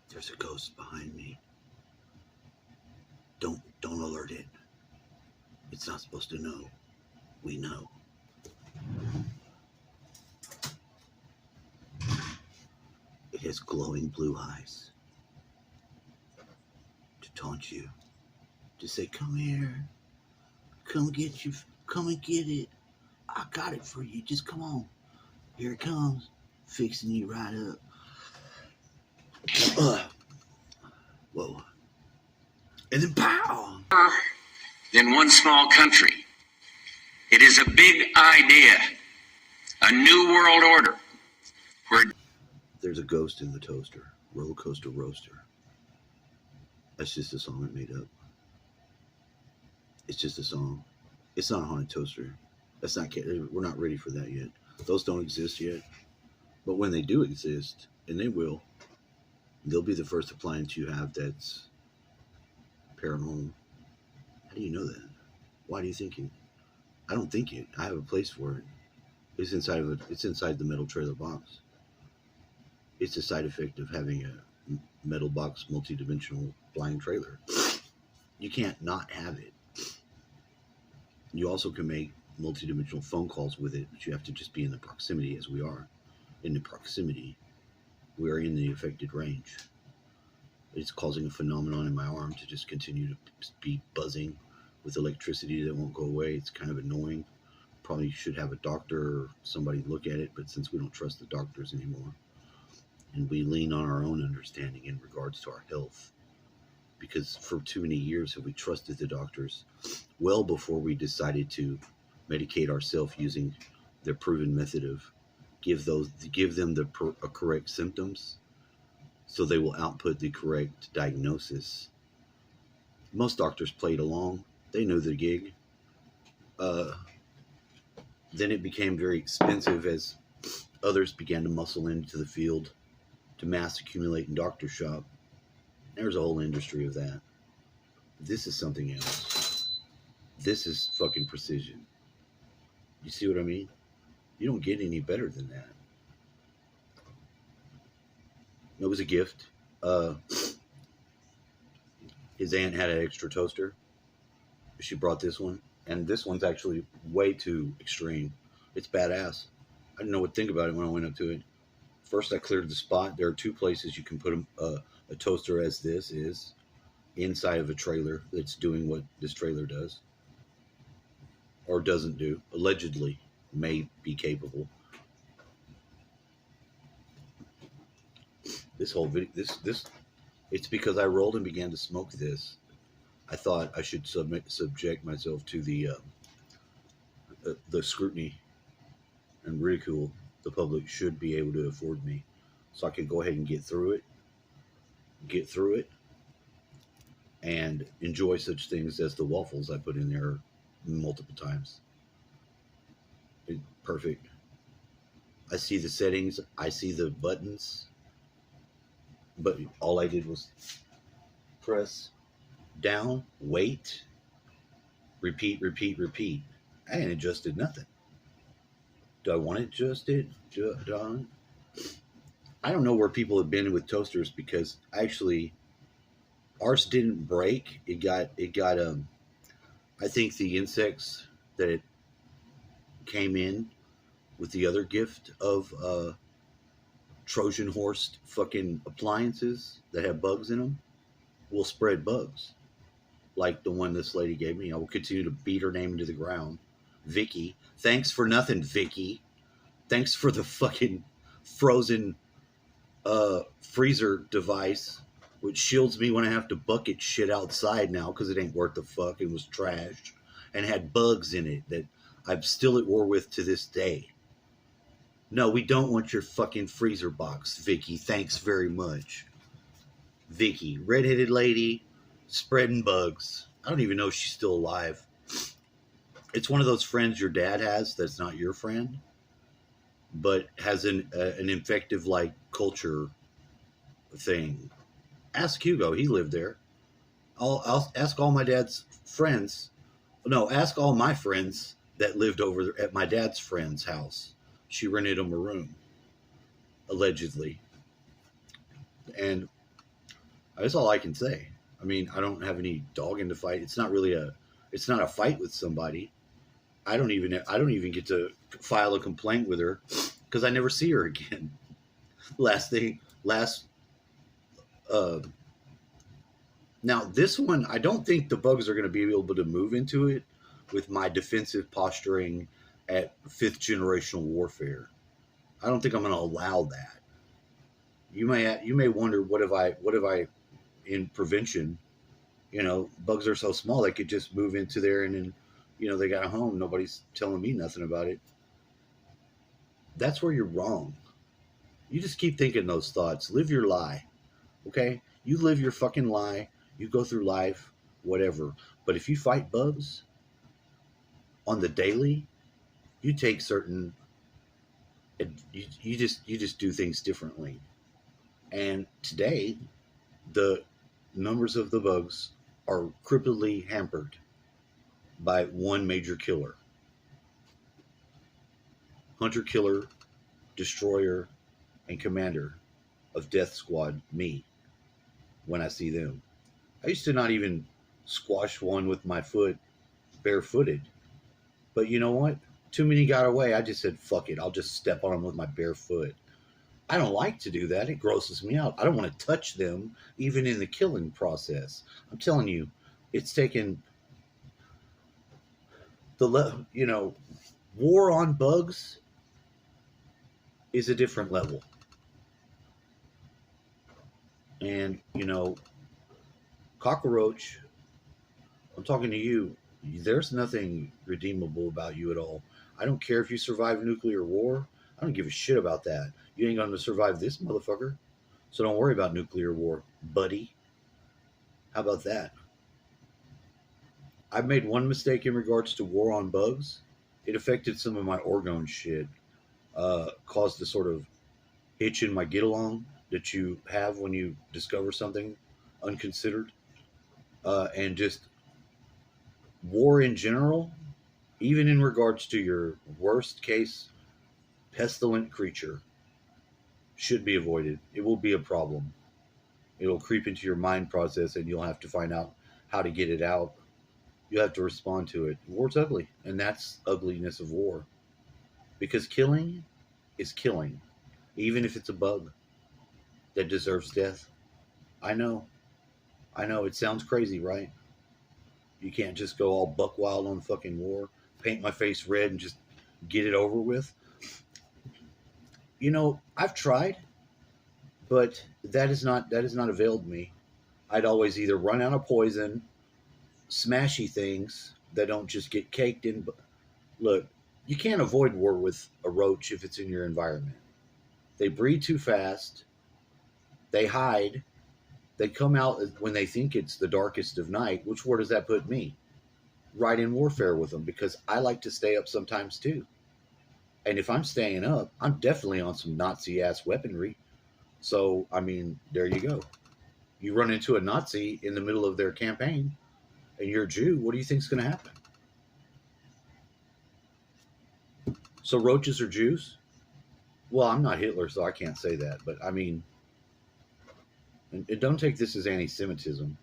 There's a ghost behind me. Don't alert it. It's not supposed to know. We know. It has glowing blue eyes to taunt you. To say, come here. Come get you. Come and get it. I got it for you. Just come on. Here it comes. Fixing you right up. Whoa. And then pow! Than one small country. It is a big idea. A new world order. Where there's a ghost in the toaster. Roller coaster roaster. That's just a song I made up. It's just a song. It's not a haunted toaster. That's not. We're not ready for that yet. Those don't exist yet. But when they do exist, and they will, they'll be the first appliance you have that's paranormal. How do you know that? Why do you think it? I don't think it. I have a place for it. It's inside of it. It's inside the metal trailer box. It's a side effect of having a metal box, multi-dimensional flying trailer. You can't not have it. You also can make multi-dimensional phone calls with it, but you have to just be in the proximity, as we are. In the proximity, we are in the affected range. It's causing a phenomenon in my arm to just continue to be buzzing with electricity that won't go away. It's kind of annoying. Probably should have a doctor or somebody look at it, but since we don't trust the doctors anymore, and we lean on our own understanding in regards to our health, because for too many years have we trusted the doctors, well before we decided to medicate ourselves using their proven method of give them the correct symptoms, so they will output the correct diagnosis. Most doctors played along. They knew the gig. Then it became very expensive as others began to muscle into the field to mass accumulate in doctor shop. There's a whole industry of that. This is something else. This is fucking precision. You see what I mean? You don't get any better than that. It was a gift. His aunt had an extra toaster. She brought this one. And this one's actually way too extreme. It's badass. I didn't know what to think about it when I went up to it. First, I cleared the spot. There are two places you can put a toaster as this is inside of a trailer that's doing what this trailer does. Or doesn't do. Allegedly may be capable. This whole video, it's because I rolled and began to smoke this. I thought I should subject myself to the scrutiny and ridicule the public should be able to afford me, so I could go ahead and get through it, and enjoy such things as the waffles I put in there multiple times. Perfect. I see the settings. I see the buttons, but all I did was press down, wait, repeat. I ain't adjusted nothing. Do I want to adjust it? I don't know where people have been with toasters, because actually ours didn't break. It got I think the insects that it came in with the other gift of Trojan horse fucking appliances that have bugs in them will spread bugs. Like the one this lady gave me. I will continue to beat her name into the ground. Vicky. Thanks for nothing, Vicky. Thanks for the fucking frozen freezer device, which shields me when I have to bucket shit outside now, because it ain't worth the fuck. It was trashed and had bugs in it that I'm still at war with to this day. No, we don't want your fucking freezer box, Vicky. Thanks very much. Vicky, redheaded lady, spreading bugs. I don't even know if she's still alive. It's one of those friends your dad has that's not your friend, but has an infective like culture thing. Ask Hugo. He lived there. I'll ask all my dad's friends. No, ask all my friends that lived over at my dad's friend's house. She rented him a room, allegedly. And That's all I can say. I mean, I don't have any dog in the fight. It's not really it's not a fight with somebody. I don't even get to file a complaint with her because I never see her again. Last uh, Now this one, I don't think the bugs are going to be able to move into it with my defensive posturing at 5th generational warfare. I don't think I'm going to allow that. You may wonder what have I in prevention. Bugs are so small they could just move into there and then they got a home. Nobody's telling me nothing about it. That's where you're wrong. You just keep thinking those thoughts. Live your lie. Okay? You live your fucking lie. You go through life, whatever. But if you fight bugs on the daily, you take certain you just do things differently. And today, the numbers of the bugs are cripplingly hampered by one major killer. Hunter, killer, destroyer, and commander of Death Squad, me, when I see them. I used to not even squash one with my foot barefooted. But you know what? Too many got away. I just said, fuck it. I'll just step on them with my bare foot. I don't like to do that. It grosses me out. I don't want to touch them, even in the killing process. I'm telling you, it's taken war on bugs is a different level. And, cockroach, I'm talking to you. There's nothing redeemable about you at all. I don't care if you survive nuclear war. I don't give a shit about that. You ain't going to survive this motherfucker. So don't worry about nuclear war, buddy. How about that? I've made one mistake in regards to war on bugs. It affected some of my orgone shit. Caused the sort of hitch in my get along that you have when you discover something unconsidered. And just war in general, even in regards to your worst case pestilent creature, should be avoided. It will be a problem. It'll creep into your mind process and you'll have to find out how to get it out. You have to respond to it. War's ugly, and that's ugliness of war. Because killing is killing, even if it's a bug that deserves death. I know, it sounds crazy, right? You can't just go all buck wild on fucking war, paint my face red and just get it over with. I've tried, but that has not availed me. I'd always either run out of poison, smashy things that don't just get caked in. Look, you can't avoid war with a roach if it's in your environment. They breed too fast. They hide. They come out when they think it's the darkest of night. Where does that put me? Right in warfare with them, because I like to stay up sometimes too. And if I'm staying up, I'm definitely on some Nazi-ass weaponry. So, I mean, there you go. You run into a Nazi in the middle of their campaign, and you're a Jew, what do you think's going to happen? So roaches are Jews? Well, I'm not Hitler, so I can't say that. But, I mean, and don't take this as anti-Semitism.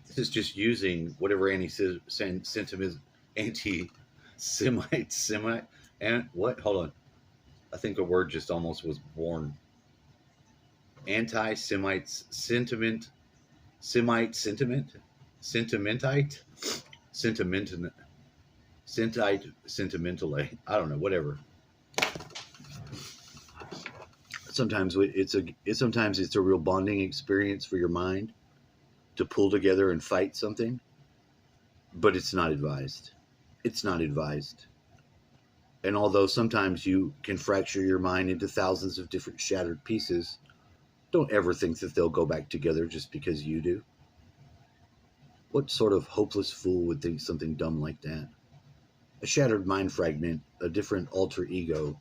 This is just using whatever anti-Semite, and what? Hold on. I think a word just almost was born. Anti-Semites, sentimentite, sentimentally. I don't know, whatever. Sometimes it's a real bonding experience for your mind to pull together and fight something, but it's not advised. It's not advised. And although sometimes you can fracture your mind into thousands of different shattered pieces, don't ever think that they'll go back together just because you do. What sort of hopeless fool would think something dumb like that? A shattered mind fragment, a different alter ego,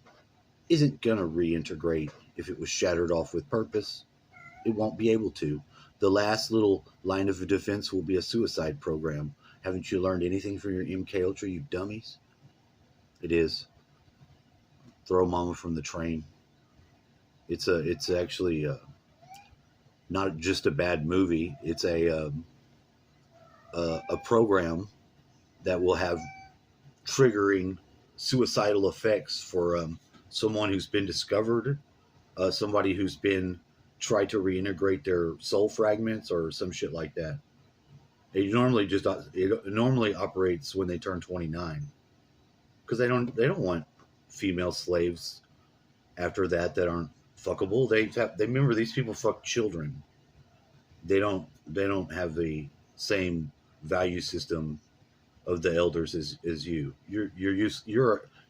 isn't gonna reintegrate if it was shattered off with purpose. It won't be able to. The last little line of defense will be a suicide program. Haven't you learned anything from your MK Ultra, you dummies? It is. Throw mama from the train. It's actually not just a bad movie. It's a program that will have triggering suicidal effects for someone who's been discovered, somebody who's been tried to reintegrate their soul fragments or some shit like that. It normally operates when they turn 29 because they don't want female slaves after that aren't fuckable. They remember these people fuck children. They don't have the same value system of the elders as you. You're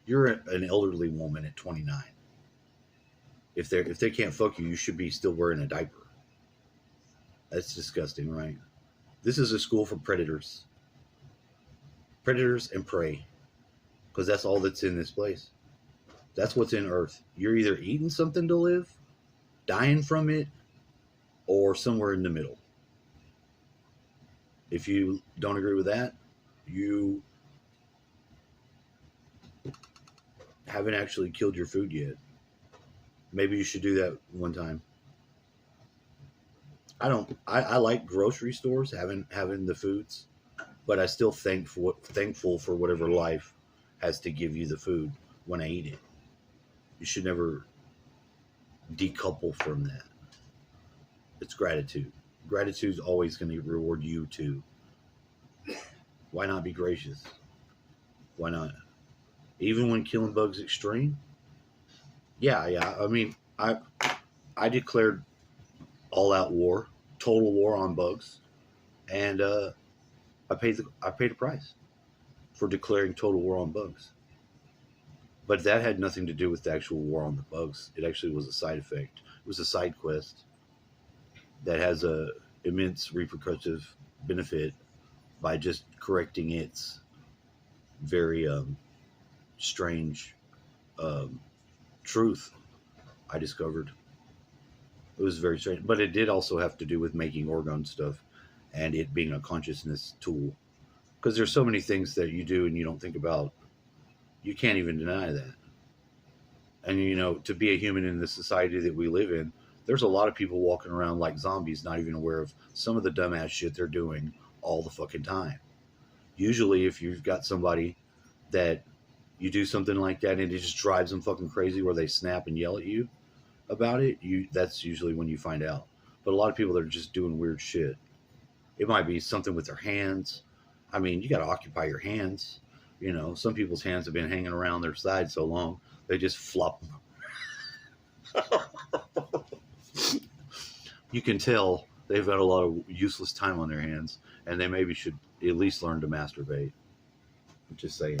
an elderly woman at 29. If they can't fuck you, you should be still wearing a diaper. That's disgusting, right? This is a school for predators and prey, because that's all that's in this place. That's what's in Earth. You're either eating something to live, dying from it, or somewhere in the middle. If you don't agree with that, you haven't actually killed your food yet. Maybe you should do that one time. I like grocery stores having the foods, but I still thankful for whatever life has to give you the food when I eat it. You should never decouple from that. It's gratitude. Gratitude's always going to reward you too. Why not be gracious? Why not? Even when killing bugs extreme? Yeah. I mean, I declared all-out war, total war on bugs, and I paid a price for declaring total war on bugs. But that had nothing to do with the actual war on the bugs. It actually was a side effect. It was a side quest that has a immense repercussive benefit by just correcting its very strange truth I discovered. It was very strange. But it did also have to do with making orgone stuff and it being a consciousness tool. Because there's so many things that you do and you don't think about. You can't even deny that. And, you know, to be a human in the society that we live in, there's a lot of people walking around like zombies, not even aware of some of the dumbass shit they're doing all the fucking time. Usually, if you've got somebody that you do something like that and it just drives them fucking crazy where they snap and yell at you about it, that's usually when you find out. But a lot of people that are just doing weird shit. It might be something with their hands. I mean, you got to occupy your hands. You know, some people's hands have been hanging around their side so long, they just flop them. You can tell they've got a lot of useless time on their hands, and they maybe should at least learn to masturbate. I'm just saying.